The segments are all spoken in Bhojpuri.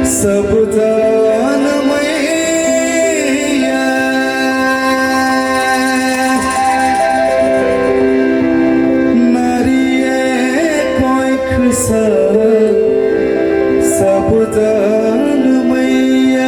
सब जानमैया नारिये कोइख सब जानमैया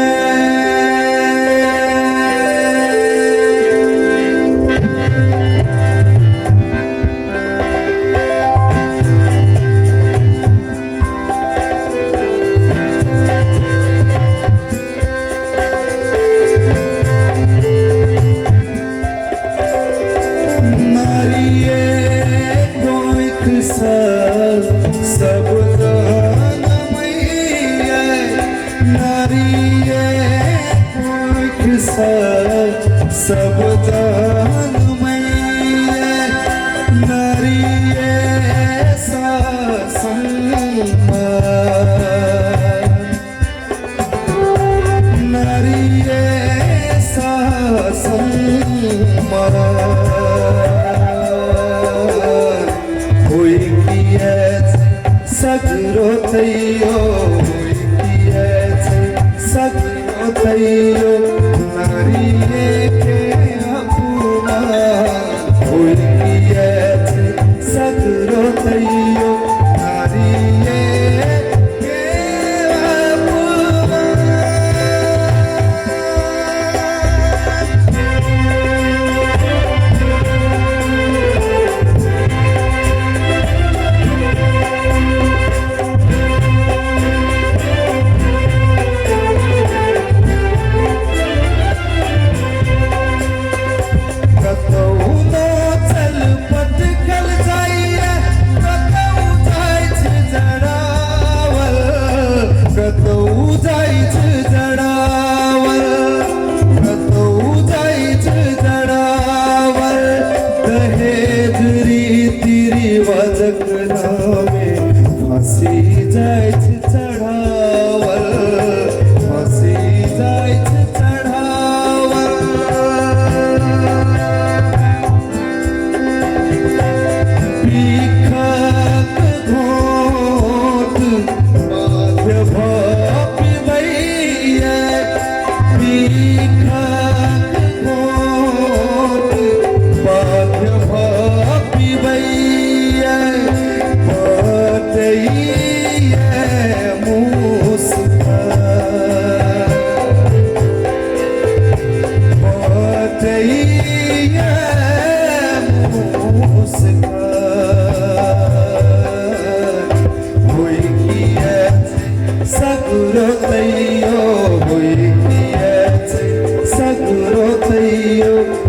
सब जानमैया नारिये कोइख सब जानमैया नारिये नारिये सगरो थैयो सगरो थैयो नारिये के अपमान सगरो थैयो नारिये के फांसी जाइत चढ़ावल फांसी जाइत चढ़ावल पीखक घोट बाध्य पिबैया पीखक घोट बाध्य पिबैया सगरो थैयो सगरो थैयो